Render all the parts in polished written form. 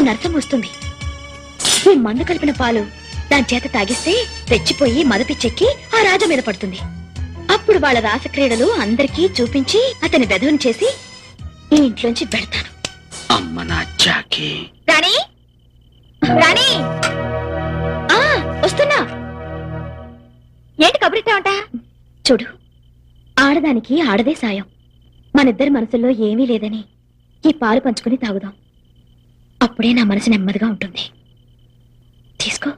నరసం వస్తుంది. ఈ మందు కలిపిన పాలు దాని చేత తాగిస్తే తెచ్చిపోయి మదపిచ్చెక్కి ఆ రాజా మీద పడుతుంది. అప్పుడు వాళ్ళ రాసక్రీడలు అందరికీ చూపించి అతని వెధవని చేసి ఈ ఇంట్లోంచి పెడతాను. అమ్మ నా జాకి. రాణి, రాణి, వస్తున్నా. ఏంటి కబురిట్టావంట? చూడు, ఆడదానికి ఆడదే సాయం. మనిద్దరి మనసుల్లో ఏమీ లేదని ఈ పాలు పంచుకుని తాగుదాం. అప్పుడే నా మనసు నెమ్మదిగా ఉంటుంది. తీసుకో.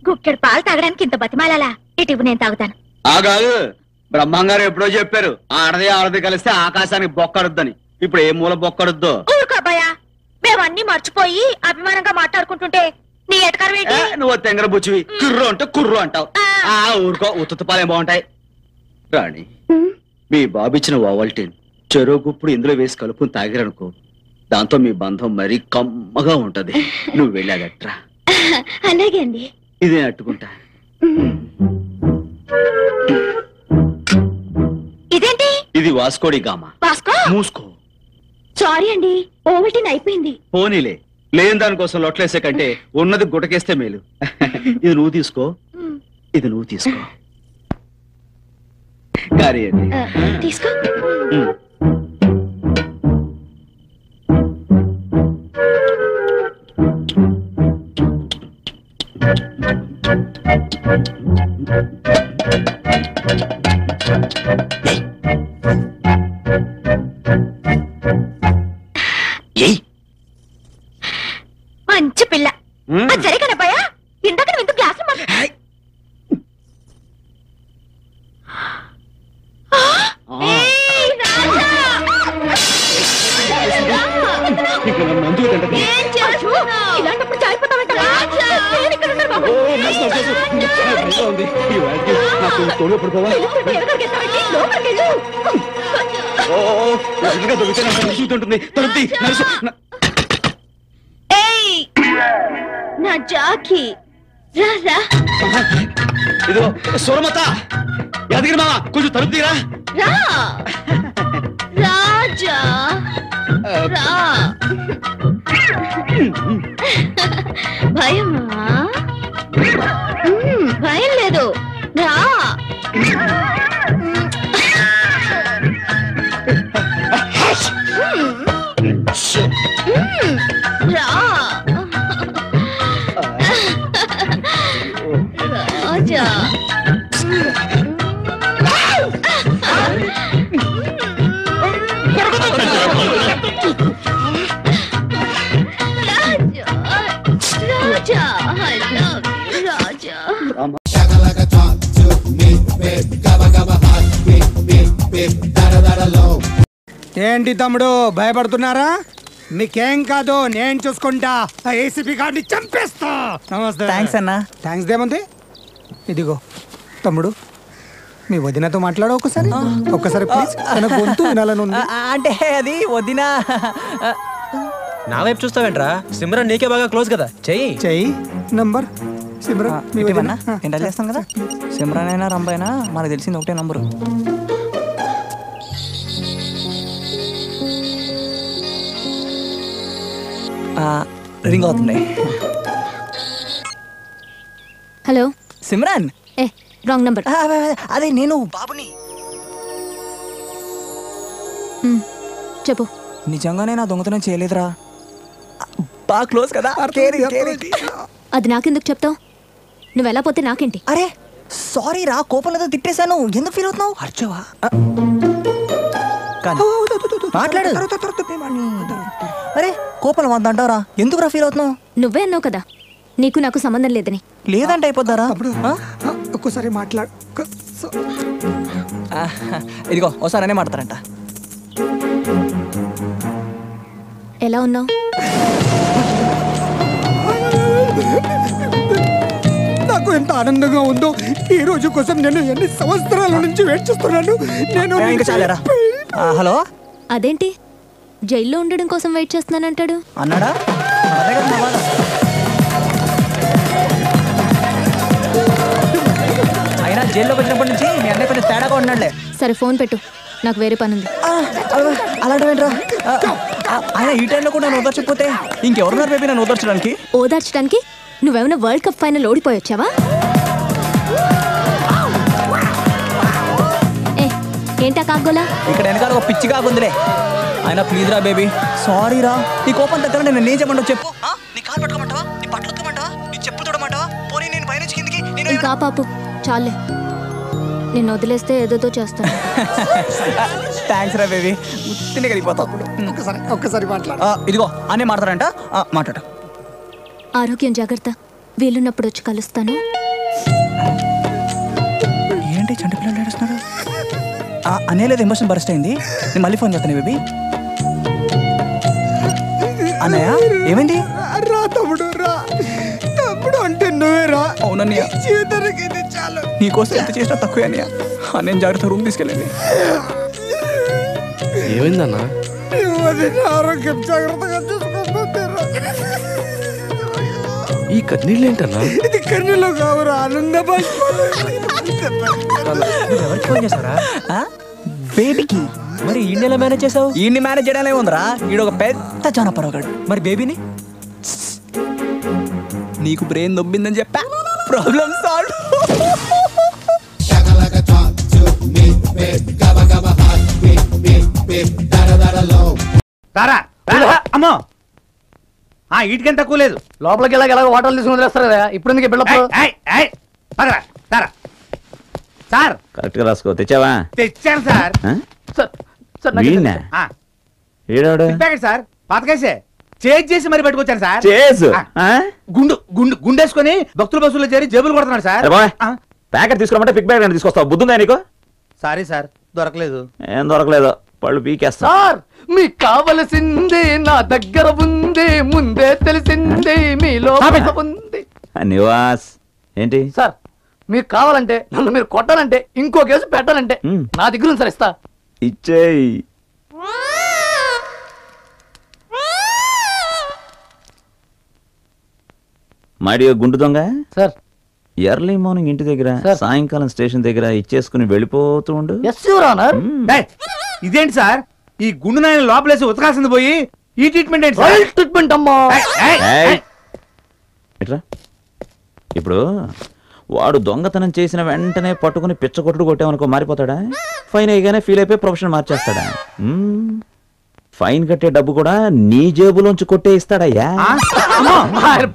గుక్కెడు పాలు తాగడానికి ఇంత బతిమాలాలా? ఇటు నేను తాగుతాను. ఆగాదు, బ్రహ్మంగారు ఎప్పుడో చెప్పారు ఆడది కలిస్తే ఆకాశానికి బొక్కడుద్దని. ఇప్పుడు ఏ మూల బొక్కడుద్దో? ఊరుకోబాయా, మేమన్నీ మర్చిపోయి అభిమానంగా మాట్లాడుకుంటుంటే నీ ఎటకారం ఏంటి? నువ్వు తెంగర బుచ్చివి, కుర్రు అంటే కుర్రు అంటావు. ఊరుకో, ఉత్త పాలేం బాగుంటాయి. రాణి, మీ బాబిచ్చిన ఓవల్టీన్ చెరువు గుప్పుడు ఇందులో వేసి కలుపుని తాగిరనుకో, దాంతో మీ బంధం మరీ కమ్మగా ఉంటది. నువ్వు వెళ్ళాగట్రా. అలాగే అండి. ఇదే అట్టుకుంటా. ఇదేంటి? ఇది వాస్కోడి గామా. వాస్కో? మూసుకో. సారీ అండి, ఓవల్టీన్ అయిపోయింది. పోనీలే, లేని దానికోసం లొట్లేసే కంటే ఉన్నది గుటకేస్తే మేలు. ఇది నువ్వు తీసుకో, ఇది నువ్వు తీసుకో. తీసుకో. మంచి పిల్ల. సరే కనపాయా, ఇందాక నువ్వు గ్లాసు ఇలాంటప్పుడు చాలిపోతావంట. నా జాకి రాజా. ఇదో సూరమత, యాదగిరి మామ, కొంచెం తలుపు తీరా. రా రాజా, రా. భయమా? భయం లేదు, రా. రా రాజా. ఏంటి తమ్ముడు, భయపడుతున్నారా? మీకేం కాదు, నేను చూసుకుంటా. ఏసీపీ గారిని చంపేస్తా. నమస్తే. థ్యాంక్స్ అన్నా. థ్యాంక్స్ దేమంది. ఇదిగో తమ్ముడు, మీ వదినతో మాట్లాడు ఒకసారి. ఒక్కసారి ప్లీజ్, తన గొంతు వినాలని ఉంది. అంటే అది వదినా. నా వైపు చూస్తావేంట్రా? సిమ్రన్ నీకే బాగా క్లోజ్ కదా, చెయ్యి చెయ్యి. నంబర్ సిమ్రన్ ఎంటర్ చేస్తాం కదా. సిమ్రన్ అయినా రంబైనా మనకు తెలిసింది ఒకటే నంబరు. రింగ్ అవుతుంది. హలో సిమ్రన్. Wrong number. అదే నేను బాబుని. చెప్పు. నిజంగానే నా దొంగతనం చేయలేదురా. బాగా క్లోజ్ కదా. అది నాకెందుకు చెప్తావు? నువ్వు ఎలా పోతే నాకేంటి? అరే సారీ రా, కోపంలో తిట్టేశాను. ఎందుకు ఫీల్ అవుతున్నావు? అర్చవా మాట్లాడు. అరే కోపంలో వద్దంటారా? ఎందుకు రా ఫీల్ అవుతున్నావు? నువ్వే అన్నావు కదా నీకు నాకు సంబంధం లేదని. లేదంటే అయిపోద్దారా? ఒక్కసారి మాట్లాడు. ఇదిగో ఒకసారి అనే మాట్లాడతారంట. ఎలా ఉన్నావు? నాకు ఎంత ఆనందంగా ఉందో. ఈ రోజు కోసం నేను ఎన్ని సంవత్సరాల నుంచి వెయిట్ చేస్తున్నాను. నేను హలో. అదేంటి జైల్లో ఉండడం కోసం వెయిట్ చేస్తున్నానంటాడు? అన్నాడా? అయినా జైల్లోకి వచ్చినప్పటి నుంచి మీ అన్నయ్య కొంచెం తేడాగా ఉన్నాడులే. సరే ఫోన్ పెట్టు. నాకు వేరే పని ఉంది. అలాంటివేంట్రా? ఆయన ఈ టైంలో కూడా నన్ను ఓదార్చకపోతే ఇంకెవరున్నారు బేబీ నన్ను ఓదార్చడానికి? ఓదార్చడానికి నువ్వేమైనా వరల్డ్ కప్ ఫైనల్ ఓడిపోయొచ్చావా? ఏంటా కాగోలా? ఇక్కడ వెనకాల ఒక పిచ్చి కాకుందిలే. ఆయన ప్లీజ్ రా బేబీ, సారీ రా. నీ కోపం దగ్గర నేను ఏం చెప్పమంటావు చెప్పు. నీ కాలు పట్టుకోమంటావా? నీ బట్టలు ఉతకమంటావా? నీ చెప్పులు తొడమంటావా? పోనీ నేను పైన కిందికి ఇంకా పాపు చాలే, నిన్ను వదిలేస్తే ఏదేదో చేస్తాను. థ్యాంక్స్ రా బేబీ, ఉత్తినే కలిగిపోతావు. ఒక్కసారి మాట్లాడు. ఇదిగో అనే మాట్లాడరంట, మాట్లాడు. ఆరోగ్యం జాగ్రత్త, వీలున్నప్పుడు వచ్చి కలుస్తాను. ఏంటి చంటి పిల్లలు ఏడుస్తున్నారు? అనేలేదు, ఎమోషన్ బరస్ట్ అయింది. నేను మళ్ళీ ఫోన్ చేస్తాను బేబీ. అన్నయ్య ఏమైంది? రా తమ్ముడు, రా తమ్ముడు అంటే నువ్వే రా. అవునన్నయ్య, జీవితానికి ఇది చాలు. నీకోసం ఎంత చేసినా తక్కువే అన్నయ్య. నేను జాగ్రత్త రూమ్ తీసుకెళ్ళండి. ఏమైందన్నా? ఆరోగ్యం జాగ్రత్తగా చూసుకుంటుంటారా? ఈ కన్నీళ్ళు ఏంటన్నా? ఇది కన్నులో కావురా, ఆనంద ఎవరికి ఫోన్ చేస్తారా? బేబీకి. మరి ఈ నెల మేనేజ్ చేసావు? ఈయన్ని మేనేజ్ చేయడాలే ఉందిరా, ఈడు ఒక పెద్ద జానపరగాడు. మరి బేబీని? నీకు బ్రెయిన్ దొబ్బిందని చెప్పా, ప్రాబ్లం సాల్వ్. అమ్మో, ఇటుకేం తక్కువ లేదు. లోపలికి ఎలా హోటల్ తీసుకుని వదిలేస్తారు కదా, ఇప్పుడు ఎందుకు బిల్డప్? సార్ కరెక్ట్ గా రాసుకో. తెచ్చావా? తెచ్చాను సార్. సార్ పాతకేసే చేజ్ చేసి మరి పట్టుకొచ్చాను సార్. గుండు గుండు గుండేసుకొని భక్తుల బస్సులో చేరి జేబులు కొడుతున్నాడు సార్. ప్యాకెట్ తీసుకోమంటే పిక్ బ్యాగ్ తీసుకొస్తావు, బుద్ధుందా నీకు? సారీ సార్, దొరకలేదు. ఏం దొరకలేదు, పళ్ళు పీకేస్తా. సార్ మీకు కావలసింది నా దగ్గర ఉంది, ముందే తెలిసింది మీలో ఉంది. నివాస్ ఏంటి సార్, మీకు కావాలంటే, నన్ను మీరు కొట్టాలంటే, ఇంకో కేసు పెట్టాలంటే నా దగ్గర ఉంది సార్, ఇస్తా. ఇచ్చేయి. మాడియో గుండు దొంగ సార్, ఎర్లీ మార్నింగ్ ఇంటి దగ్గర, సాయంకాలం స్టేషన్ దగ్గర ఇచ్చేసుకుని వెళ్ళిపోతూ ఉండు. ఇదేంటి సార్, ఈ గుండు నాయన లోపలేసి ఉతకాల్సింది పోయి ఈ ట్రీట్మెంట్ ఏంటి? ట్రీట్మెంట్ అమ్మా. ఇప్పుడు వాడు దొంగతనం చేసిన వెంటనే పట్టుకుని పిచ్చకొట్టుడు కొట్టామనుకో మారిపోతాడా? ఫైన్ అయ్యగానే ఫీల్ అయిపోయి ప్రొఫెషన్ మార్చేస్తాడా? ఫైన్ కట్టే డబ్బు కూడా నీ జేబులోంచి కొట్టే ఇస్తాడయ్యా.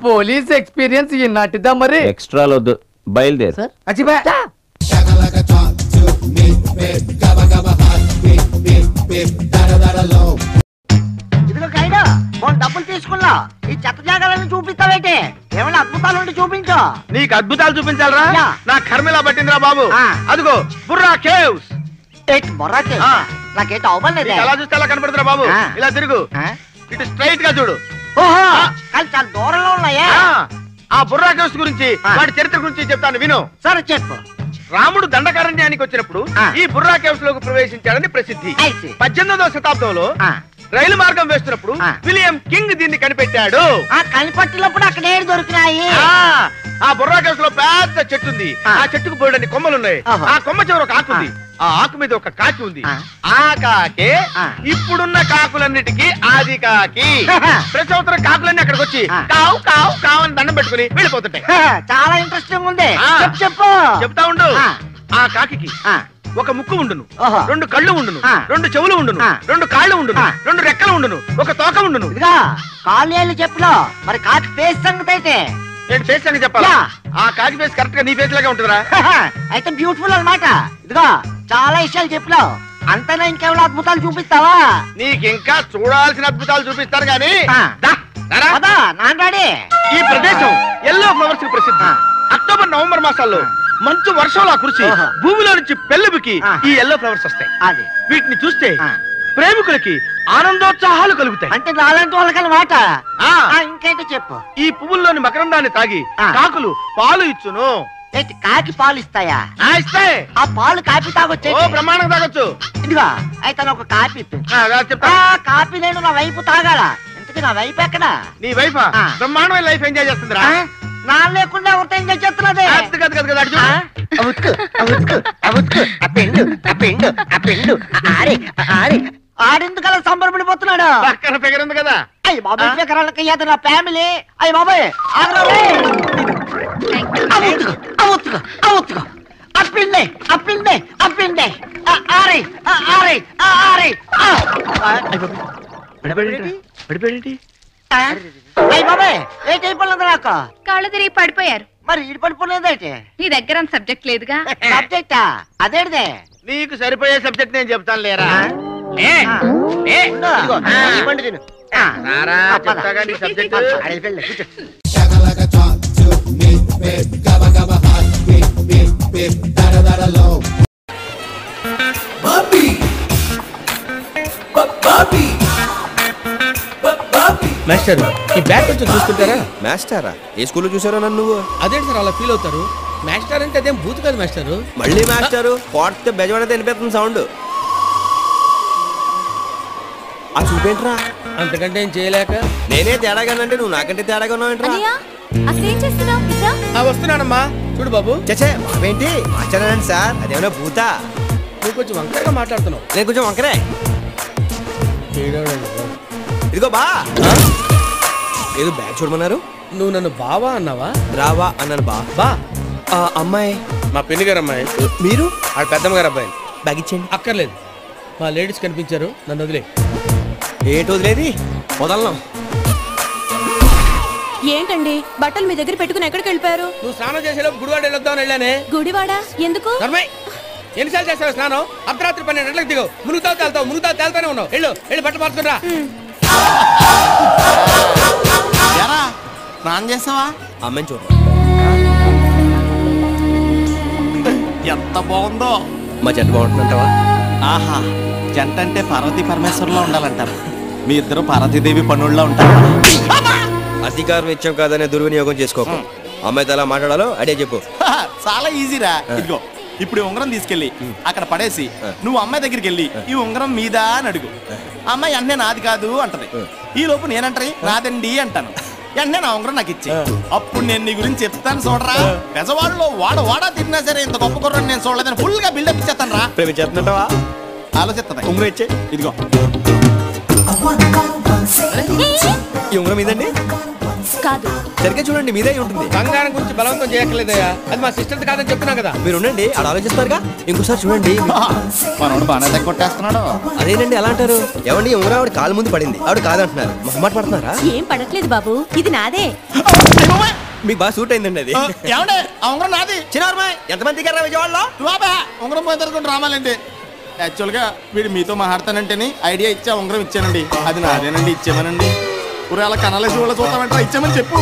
పోలీస్ ఎక్స్పీరియన్స్ ఇన్నట్టుదా మరి. ఎక్స్ట్రా వద్దు, బయలుదేరు. డబ్బులు తీసుకున్నా ఈ చెత్త జాగాలను చూపిస్తావేంటి? ఏమైనా అద్భుతాలు ఉంటే చూపించు. నీకు అద్భుతాలు చూపించాలరా? నా కర్మిలా పట్టిందిరా బాబు. అదిగో బుర్రా కేవ్స్. బుర్రా కేవ్స్ నాకేంటి అవ్వలేదు. ఎలా చూస్తే ఎలా కనపడుతురా బాబు? ఇలా తిరుగు, ఇటు స్ట్రైట్ గా చూడు. ఓహో, కానీ చాలా దూరంలో ఉన్నాయే. ఆ బుర్రా కేవ్స్ గురించి, వాటి చరిత్ర గురించి చెప్తాను విను. సరే చెప్పు. రాముడు దండకారణ్యానికి వచ్చినప్పుడు ఈ బుర్రా కేవ్స్ లోకి ప్రవేశించాడని ప్రసిద్ధి. 18వ శతాబ్దంలో రైలు మార్గం వేస్తున్నప్పుడు విలియం కింగ్ దీన్ని కనిపెట్టాడు. కనిపెట్టినప్పుడు అక్కడ ఏడు దొరికినాయి. ఆ బుర్రా కేవ్స్ లో పెద్ద చెట్టు ఉంది. ఆ చెట్టుకు బోల్డన్ని కొమ్మలున్నాయి. ఆ కొమ్మ చివర ఒక ఆకు ఉంది. ఆ ఆకు మీద ఒక కాకి ఉంది. ఆ కాకే ఇప్పుడున్న కాకులన్నిటికీ ఆది కాకి. ప్రతి సంవత్సరం కాకులన్నీ అక్కడికి వచ్చి కావు కావు కావు అని దండం పెట్టుకుని వెళ్ళిపోతుంటాయి. చాలా ఇంట్రెస్టింగ్ ఉంది, చెప్పు. చెప్తా ఉండు. ఆ కాకి ఒక ముక్కు ఉండును, 2 కళ్ళు ఉండును, 2 చెవులు ఉండును, 2 కాళ్ళు ఉండును, 2 రెక్కలు ఉండును, ఒక తోక ఉండును. కాళ్ళు చెప్పులో మరి కాకి ఫేస్ సంగతి అయితే నేను ఫేస్ సంగతి చెప్పాలా? ఆ కాకి ఫేస్ కరెక్ట్ గా నీ ఫేస్ లాగా ఉంటుందిరా. అయితే బ్యూటిఫుల్ అన్నమాట. ఇదిగో చాలా విషయాలు చెప్పినావు, అంతేనా ఇంకేమైనా అద్భుతాలు చూపిస్తావా? నీకు ఇంకా చూడాల్సిన అద్భుతాలు చూపిస్తాను గానీ నాండాడి. ఈ ప్రదేశం ఎల్లో ఫ్లవర్స్ కి ప్రసిద్ధి. అక్టోబర్ నవంబర్ మాసాల్లో మంచు వర్షంలా కురిసి భూమిలో నుంచి పెళ్ళుబికి ఈ ఎల్లో ఫ్లవర్స్ వస్తాయి. వీటిని చూస్తే ప్రేమికులకి ఆనందోత్సాహాలు కలుగుతాయి. అంటే నాలాంటి వాళ్ళకన్నమాట. ఇంకేంటి చెప్పు. ఈ పువ్వుల్లోని మకరందాన్ని తాగి కాకులు పాలు ఇచ్చును. కాకి పాలు ఇస్తాయా? ఇస్తాయి. ఆ పాలు కాపీ తాగొచ్చు. ప్రమాణం తాగొచ్చు. ఇదిగో అయితే ఒక కాపీ చెప్తా. కాపీ నేను నా వైపు తాగాల. ఇంతకీ నా వైపు ఎక్కడ? నీ వైఫ్ బ్రహ్మాండమైన లైఫ్ ఎంజాయ్ చేస్తుందిరా. నా లేకుండా ఎవరితో ఎంజాయ్ చేస్తున్నది ఆడెందుకు అలా సంబరపడిపోతున్నాడు పక్కన ఫిగర్ ఉంది కదా అయ్యి బాబాయ్ ఫిగరాలకి అది నా ఫ్యామిలీ అయ్యి బాబాయ్ బాబాయ్ ఏంటి అయిపోలేదు నాకు కాళ్ళు తిరిగి పడిపోయారు. మరి ఇటు పడిపోలేదేంటి నీ దగ్గర సబ్జెక్ట్ లేదుగా. సబ్జెక్టా అదేంటిదే నీకు సరిపోయే సబ్జెక్ట్ నేను చెప్తాను లేరా చెప్తాగా నీ సబ్జెక్ట్ మాస్టర్ ఈ బ్యాట్ కొంచెం చూసుకుంటారా? మాస్టరా ఏ స్కూల్లో చూసారో నన్ను నువ్వు? అదేంటి సార్ అలా ఫీల్ అవుతారు? మాస్టర్ అంటే అదేం బూత్ కాదు మాస్టర్. మళ్ళీ మాస్టరు కోట్ బెజవాడ వినిపిస్తుంది సౌండ్. ఆ చూపేంట్రా? అంతకంటే ఏం చేయలేక నేనే తేడాగానంటే నువ్వు నాకంటే తేడాగా ఉన్నావేంట్రా? వస్తున్నానమ్మా చూడు బాబు. చచ్చే బాబేంటి మాస్టరేనండి సార్, అదేమన్నా బూతా? నువ్వు కొంచెం వంకరగా మాట్లాడుతున్నావు. నేను కొంచెం వంకరే. ఇదిగో బా ఏదో బ్యాగ్ చూడమన్నారు. నువ్వు నన్ను బావా అన్నావా? రావా అన్నాను. బా బా అమ్మాయి మా పెళ్లి గారు అమ్మాయి. మీరు? ఆ పెద్దమ్మ గారు అబ్బాయి. బ్యాగ్ ఇచ్చేయండి. అక్కర్లేదు, మా లేడీస్ కనిపించారు, నన్ను వదిలే. ఏంటి వదిలేది? వదలను. ఏంటండి బట్టలు మీ దగ్గర పెట్టుకుని ఎక్కడికి వెళ్ళిపోయారు? నువ్వు స్నానం చేసేలోపు గుడివాడ వెళ్ళొద్దామని వెళ్ళానే. గుడివాడ ఎందుకు? ఎన్నిసార్లు చేస్తావు స్నానం? అర్ధరాత్రి 12 గంటలకు దిగవు. మునుగుతావు తేలుతానే ఉన్నావు. వెళ్ళి బట్టలు మార్చుకురా. స్నానం చేస్తావా? అమ్మాయిని చూడ ఎంత బాగుందో. మా జంట బాగుంటుందంటావా? ఆహా, జంట అంటే పార్వతీ పరమేశ్వరంలో ఉండాలంటారు. మీ ఇద్దరు పార్వతీదేవి పనుల్లో ఉంటారు. అధికారం ఇచ్చాం కాదనే దుర్వినియోగం చేసుకోకు. అమ్మాయితో ఎలా మాట్లాడాలో అడే చెప్పు. చాలా ఈజీరా. ఇదిగో ఇప్పుడు ఉంగరం తీసుకెళ్ళి అక్కడ పడేసి నువ్వు అమ్మాయి దగ్గరికి వెళ్ళి ఈ ఉంగరం మీద అని అడుగు. అమ్మాయి అన్నే నాది కాదు అంటది. ఈ లోపు నేనంటే నాదండి అంటాను. అన్నే నా ఉంగరం నాకు ఇచ్చి అప్పుడు నేను నీ గురించి చెప్తాను చూడరా. పెసవాళ్ళలో వాడా తిన్నా సరే ఇంత గొప్ప కుర్రని నేను చూడలేదని ఫుల్ గా బిల్డప్ ఇచ్చేస్తాను రా. చెప్తున్నట్టవా? ఆలోచిస్తుంది. ఉంగరం ఇచ్చే. ఇదిగో ఈ ఉంగరం మీదండి కాదు, సరిగ్గా చూడండి, మీదే ఉంటుంది. బంగారం గురించి బలవంతం చేయట్లేదయ్యా, అది మా సిస్టర్ కాదని చెప్తున్నా కదా. మీరు ఉండండి, ఆడ ఆలోచిస్తారుగా. ఇంకోసారి చూడండి. మనోడు బాగా తగ్గొట్టేస్తున్నాడు. అదేనండి అలా అంటారు. ఏమండి ఉంగరం ఆవిడ కాలు ముందు పడింది, ఆవిడ కాదంటున్నారు. మొహమాట పడుతున్నారా? ఏం పడట్లేదు బాబు, ఇది నాదే. మీకు బాగా సూట్ అయిందండి అది. ఏమంటే ఆ ఉంగరం నాది. చిన్నారమ్మాయి ఎంతమంది దిగారా విజయవాడలో? ఉంగరం పోయి తరగకుండా రామాలండి. యాక్చువల్ గా వీడు మీతో మాట్లాడతానంటేని ఐడియా ఇచ్చా ఉంగరం ఇచ్చానండి. అది నాదేనండి, ఇచ్చామనండి. ఊరు అలా కనాలేసి వాళ్ళు చూద్దామంటారా, ఇచ్చామని చెప్పు.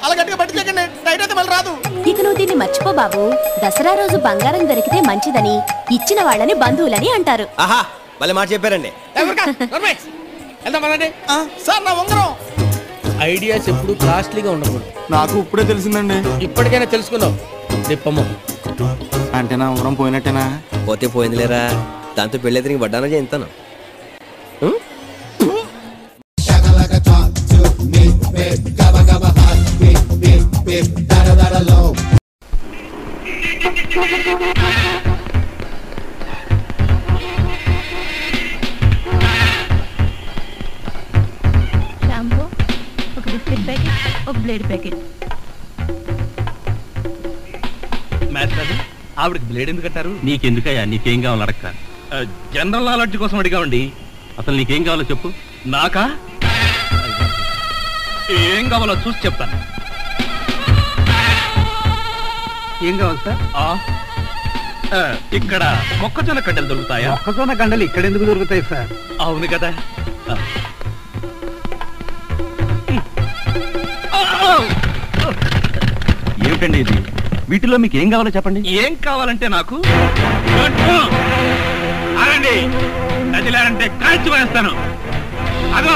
అలా గట్టిగా పట్టుకోకండి, టైట్ అయితే మళ్ళీ రాదు. ఇక నువ్వు దీన్ని మర్చిపో బాబు. దసరా రోజు బంగారం దొరికితే మంచిదని ఇచ్చిన వాళ్ళని బంధువులని అంటారు. ఆహా, మళ్ళీ మాట చెప్పారండి. సార్ నా ఉంగరం. ఐడియాస్ ఎప్పుడు కాస్ట్లీగా ఉండకూడదు. నాకు ఇప్పుడే తెలిసిందండి. ఇప్పటికైనా తెలుసుకున్నావు. దిప్పమ్మ అంటే నా ఉంగరం పోయినట్టేనా? పోతే పోయిందిలేరా, దాంతో పెళ్ళెదిరికి వడ్డానో చేస్తాను. షాంపూ, ఒక బిస్కెట్ ప్యాకెట్, ఒక బ్లేడ్ ప్యాకెట్. ఆవిడకి బ్లేడ్ ఎందుకు కట్టారు? నీకెందుకయ్యా, నీకేం కావాలో అడక్క. జనరల్ నాలెడ్జ్ కోసం అడిగామండి. అసలు నీకేం కావాలో చెప్పు. నాకా? ఏం కావాలో చూసి చెప్తాను. ఏం కావాలి సార్? ఇక్కడ మొక్కజొన్న కండలు దొరుకుతాయా? మొక్కజొన్న కండలు ఇక్కడ ఎందుకు దొరుకుతాయి సార్? అవును కదా. ఏమిటండి ఇది? వీటిలో మీకు ఏం కావాలో చెప్పండి. ఏం కావాలంటే నాకు నదిలారంటే కాల్చి వేస్తాను. అదో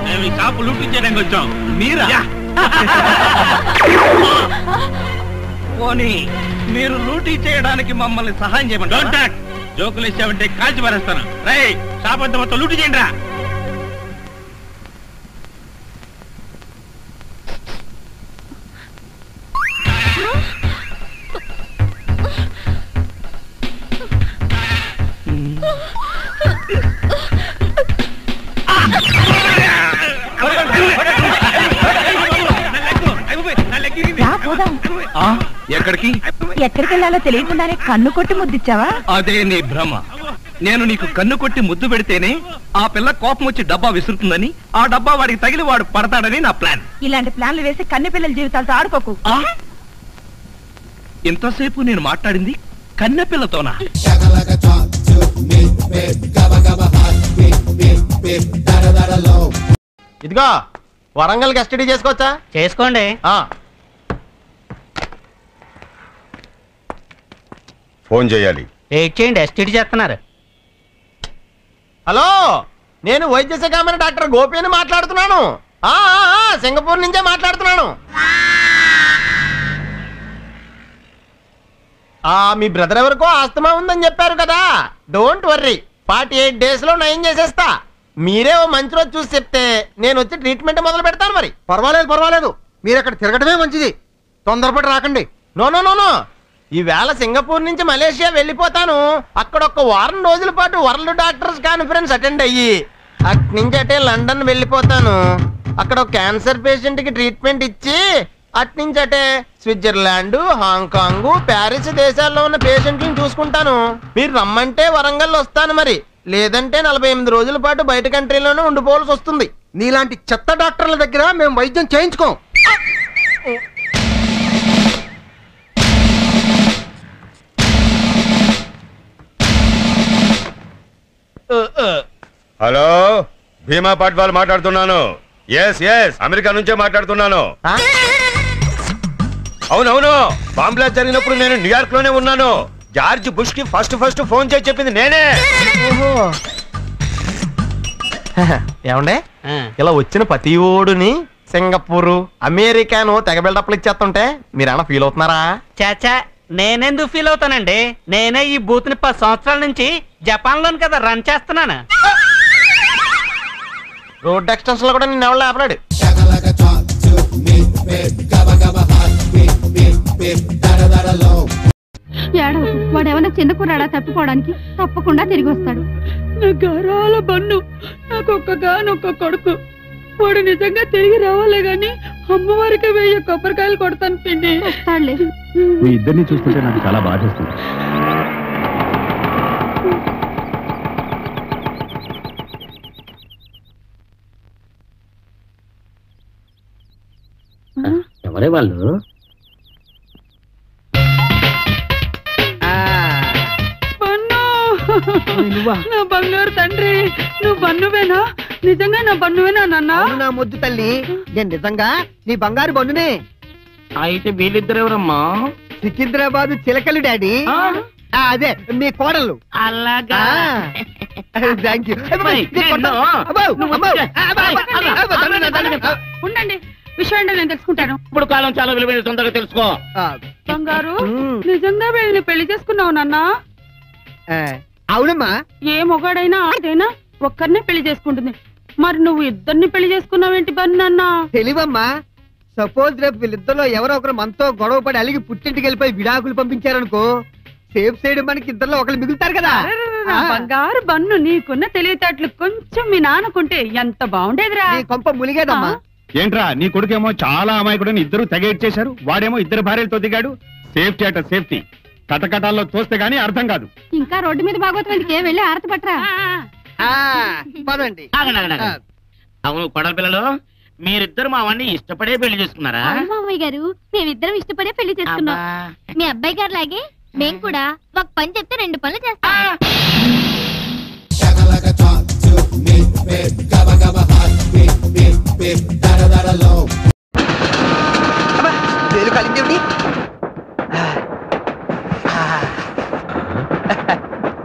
మేము ఈ షాపు లూటీ చేయడానికి వచ్చాం. మీరా? పోనీ మీరు లూటీ చేయడానికి మమ్మల్ని సహాయం చేయమండి. జోకులు ఇచ్చామంటే కాల్చి పారేస్తాను. రై, షాప్ అంతా మొత్తం లూటీ చేయండి రా. ఎక్కడికి ఎక్కడికి వెళ్ళాలో తెలియకుండానే కన్ను కొట్టి ముద్దిచ్చావా? అదే నీ భ్రమ. నేను నీకు కన్ను కొట్టి ముద్దు పెడితేనే ఆ పిల్ల కోపం వచ్చి డబ్బా విసురుతుందని, ఆ డబ్బా వాడికి తగిలి వాడు పడతాడని నా ప్లాన్. ఇలాంటి ప్లాన్లు వేసి కన్నె పిల్లల జీవితాలతో ఆడుకోకు. ఇంతసేపు నేను మాట్లాడింది కన్నె పిల్లతోనా? ఇదిగో వరంగల్ కస్టడీ చేసుకోవచ్చా? చేసుకోండి. ఫోన్ చేయాలి. చేయండి, ఎస్టీడీ చేస్తున్నారు. హలో, నేను వైద్య శాఖ డాక్టర్ గోపిని మాట్లాడుతున్నాను. సింగపూర్ నుంచే మాట్లాడుతున్నాను. మీ బ్రదర్ ఎవరికో ఆస్తమా ఉందని చెప్పారు కదా. డోంట్ వర్రీ, 48 days లో నయం చేసేస్తా. మీరే ఓ మంచి రోజు చూసి చెప్తే నేను వచ్చి ట్రీట్మెంట్ మొదలు పెడతాను. మరి పర్వాలేదు, మీరు అక్కడ తిరగడమే మంచిది. తొందరపడి రాకండి. నో, ఈవేళ సింగపూర్ నుంచి మలేషియా వెళ్ళిపోతాను. అక్కడ ఒక 1 వారం రోజుల పాటు వరల్డ్ డాక్టర్స్ కాన్ఫరెన్స్ అటెండ్ అయ్యి అట్నుంచి అటే లండన్ వెళ్ళిపోతాను. అక్కడ ఒక క్యాన్సర్ పేషెంట్ కి ట్రీట్మెంట్ ఇచ్చి అట్నుంచి అటే స్విట్జర్లాండ్, హాంకాంగ్, ప్యారిస్ దేశాల్లో ఉన్న పేషెంట్లను చూసుకుంటాను. మీరు రమ్మంటే వరంగల్ వస్తాను, మరి లేదంటే 48 రోజుల పాటు బయట కంట్రీలోనే ఉండిపోవాల్సి వస్తుంది. నీలాంటి చెత్త డాక్టర్ల దగ్గర మేము వైద్యం చేయించుకోం. హలో, భీమా పాట్వాల్ మాట్లాడుతున్నాను. ఎస్ అమెరికా నుంచే మాట్లాడుతున్నాను. అవునవును, బాంబ్ బ్లాస్ట్ జరిగినప్పుడు నేను న్యూయార్క్ లోనే ఉన్నాను. జార్జ్ బుష్ కి ఫస్ట్ ఫోన్ చేసి చెప్పింది నేనే. ఏమండే, ఇలా వచ్చిన ప్రతి ఓడుని సింగపూర్, అమెరికాను తెగ బిల్డప్లు ఇచ్చేస్తుంటే మీరేమన్నా ఫీల్ అవుతున్నారా? చాచా, నేనెందుకు ఫీల్ అవుతానండి? నేనే ఈ బూత్ ని 10 సంవత్సరాల నుంచి జపాన్ లోని కదా రన్ చేస్తున్నాను. రోడ్ ఎక్స్టెన్షన్ లో కూడా నేను ఎవరు లేపలేడు. వాడేమన్నా చిన్న కుర్రాడా తప్పిపోవడానికి? తప్పకుండా తిరిగి వస్తాడు. నా గరాల బన్ను, నాకొక్కగానొక్క కొడుకు. వాడు నిజంగా తిరిగి రావాలే గాని అమ్మవారికి 1000 కొబ్బరికాయలు కొడతాను పిండి. వస్తాడులే. మీ ఇద్దరిని చూస్తుంటే నాకు చాలా బాధేస్తుంది. ఎవరే వాళ్ళు? నా బంగారు తండ్రి, నువ్వు బన్నువేనా? నిజంగా నా బన్నువేనా నాన్న? నా ముద్దు తల్లి, నేను నిజంగా నీ బంగారు బన్నునే. అయితే వీళ్ళిద్దరు ఎవరమ్మా? సికింద్రాబాద్ చిలకలు డాడీ. అదే మీ కోడలు. అలాగా, థ్యాంక్ యూ. ఉండండి, విషయం నేను తెలుసుకుంటాను. ఇప్పుడు కాలం చాలా విలువైన, తొందరగా తెలుసుకో. బంగారు, నిజంగా వీళ్ళని పెళ్లి చేసుకున్నావు నాన్న? అవునమ్మా. ఏ మొగాడైనా ఆడైనా ఒక్కరినే పెళ్లి చేసుకుంటుంది. మరి నువ్వు ఇద్దరిని పెళ్లి చేసుకున్నావేంటి బన్న? తెలివమ్మా. సపోజ్ రేపు వీళ్ళిద్దరిలో ఎవరో ఒకరు మనతో గొడవ పడి అలిగి పుట్టింటికి వెళ్ళిపోయి విడాకులు పంపించారనుకో, సేఫ్ సైడ్ మనకి ఇద్దరిలో ఒకరు మిగులుతారు కదా. బంగారు బన్ను, నీకున్న తెలివితేటలు కొంచెం మీ నాన్నకుంటే ఎంత బాగుండేదిరా. కొంప ములిగేదమ్మా. ఏంట్రా, నీ కొడుకేమో చాలా అమాయకుడని ఇద్దరు తెగ ఇచ్చేశారు. వాడేమో 2 భార్యలతో దిగాడు. సేఫ్టీ అట సేఫ్టీ. కటకటాల్లో చూస్తే గానీ అర్థం కాదు. ఇంకా రోడ్డు మీద భాగవతం వెళ్ళి ఆరతి పట్టరా. పదండి. అవును కొడల పిల్లలు, మీరిద్దరు మా వాడిని ఇష్టపడే పెళ్లి చేసుకున్నారా? మామయ్య గారు, మేమిద్దరం ఇష్టపడే పెళ్లి చేసుకున్నాం. మీ అబ్బాయి గారు లాగే మేము కూడా ఒక పని చెప్తే 2 పనులు చేస్తాం.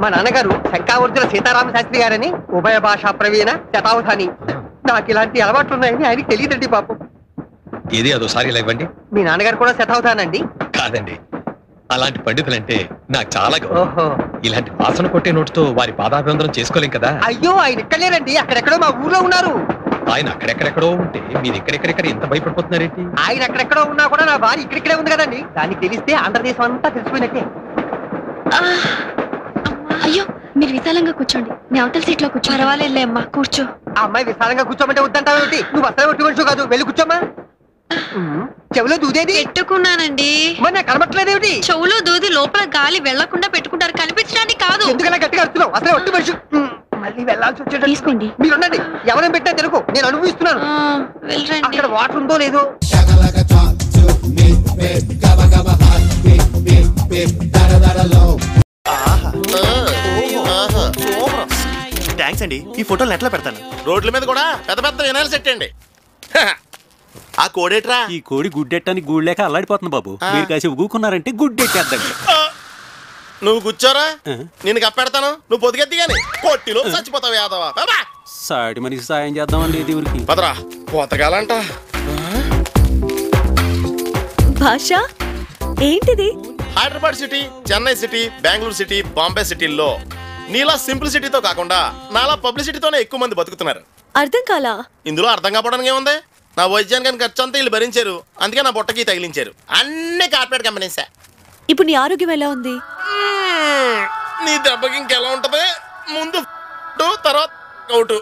మా నాన్నగారు శంకావర్జున సీతారామ శాస్త్రి గారని, ఉభయ భాషా ప్రవీణ, శతావధాని. నాకు ఇలాంటి అలవాట్లున్నాయని ఆయనకి తెలియదండి పాపం. ఏది అదోసారి ఇలా ఇవ్వండి. మీ నాన్నగారు కూడా శతావధానండి? కాదండి, అలాంటి పండితులంటే నాకు చాలా గౌరవం. ఇలాంటి వాసన కొట్టే నోటుతో వారి పాదాభివందనం చేసుకోలేం కదా. అయ్యో, ఆయన ఇక్కడ లేరండి, అక్కడెక్కడో మా ఊర్లో ఉన్నారు. ఆయన అక్కడెక్కడెక్కడో ఉంటే మీరు ఇక్కడెక్కడెక్కడ ఎంత భయపడిపోతున్నారేంటి? ఆయన అక్కడెక్కడో ఉన్నా కూడా నా భార్య ఇక్కడిక్కడే ఉంది కదండి. దానికి తెలిస్తే ఆంధ్రదేశం అంతా తెలిసిపోయినట్టే. అయ్యో, మీరు విశాలంగా కూర్చోండి నేను అవతల సీట్ లో కూర్చో. పర్వాలేదులే అమ్మా కూర్చో. ఆ అమ్మాయి విశాలంగా కూర్చోమంటే వద్దంటావేంటి? నువ్వు అసలు ఒట్టి మనిషి కాదు, వెళ్ళి కూర్చోమ్మా. చెవులో దూదేది పెట్టుకున్నానండి. మరి నాకు కనబట్టలేదేమిటి? చెవులో దూది లోపల గాలి వెళ్లకుండా పెట్టుకుంటారు, కనిపించడానికి కాదు. ఎందుకలా గట్టిగా అరుస్తున్నావు? అసలే ఒట్టి మనిషి. మళ్ళీ వెళ్ళాల్సి వచ్చేటట్టు తీసుకోండి. మీరు ఉండండి, ఎవరేం పెట్టా తెలుగు, నేను అనుభవిస్తున్నాను. అక్కడ వాటర్ ఉందో లేదో. థ్యాంక్స్ అండి. ఈ ఫోటోలు ఎట్లా పెడతాను? రోడ్ల మీద కూడా పెద్ద పెద్ద వినాయలు సెట్ అండి. ఆ కోడేట్రా? ఈ కోడి గుడ్డెట్టని గూళ్ళేక అల్లాడిపోతుంది బాబు. మీరు కాసి ఊకున్నారంటే గుడ్డెట్టేద్దాం. నువ్వు కూర్చోరా, నేను కప్పెడతాను. నువ్వు పొదిగెత్తి గాని కొట్టిలో చచ్చిపోతావు యాదవా. సాటి మనిషి సాయం చేద్దామండి దేవుడికి. పదరా పోతగాలంట. భాష ఏంటిది? Hyderabad city, Chennai city, Bengaluru city, Bombay సిటీల్లో నీలా సింప్లిసిటీతో కాకుండా నాలా పబ్లిసిటీతోనే ఎక్కువ మంది బతుకుతున్నారు. అర్థం కాలా? ఇందులో అర్థం కావడానికి ఏముంది? నా వైద్యానికి ఖర్చు అంతా వీళ్ళు భరించారు, అందుకే నా బొట్టకి తగిలించారు. అన్ని కార్పొరేట్ కంపెనీసే. ఇప్పుడు నీ ఆరోగ్యం ఎలా ఉంది? నీ దెబ్బకి ఇంకెలా ఉంటది? ముందు తర్వాత అవుట్.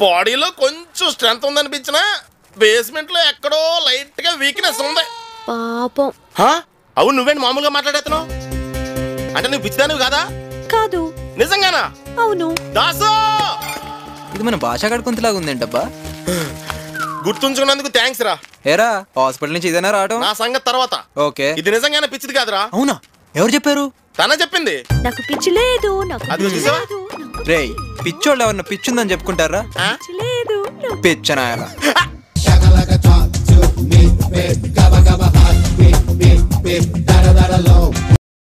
బాడీలో కొంచెం స్ట్రెంత్ ఉందనిపించిన బేస్మెంట్ లో ఎక్కడో లైట్ గా వీక్నెస్ ఉంది. పాపం. అవును, నువ్వేంటి మామూలుగా మాట్లాడేస్తున్నావు? అంటే నువ్వు పిచ్చిదానివి కాదా? కాదు. నిజంగానా? అవును. దాసు, ఇది మన భాష కడుకుంతలాగా ఉందేంటబ్బా. గుర్తుంచుకున్నందుకు థ్యాంక్స్ రా. ఏరా హాస్పిటల్ నుంచి ఇదేనా రావటం? నా సంగతి తర్వాత. ఓకే. ఇది నిజంగానే పిచ్చిది కాదురా. అవునా? ఎవరు చెప్పారు? తనే చెప్పింది. నాకు పిచ్చి లేదు. అది చూసావా? రేయ్, పిచ్చోళ్ళు ఎవరన్నా పిచ్చుందని చెప్పుకుంటారా? లేదు. పిచ్చనాయరా.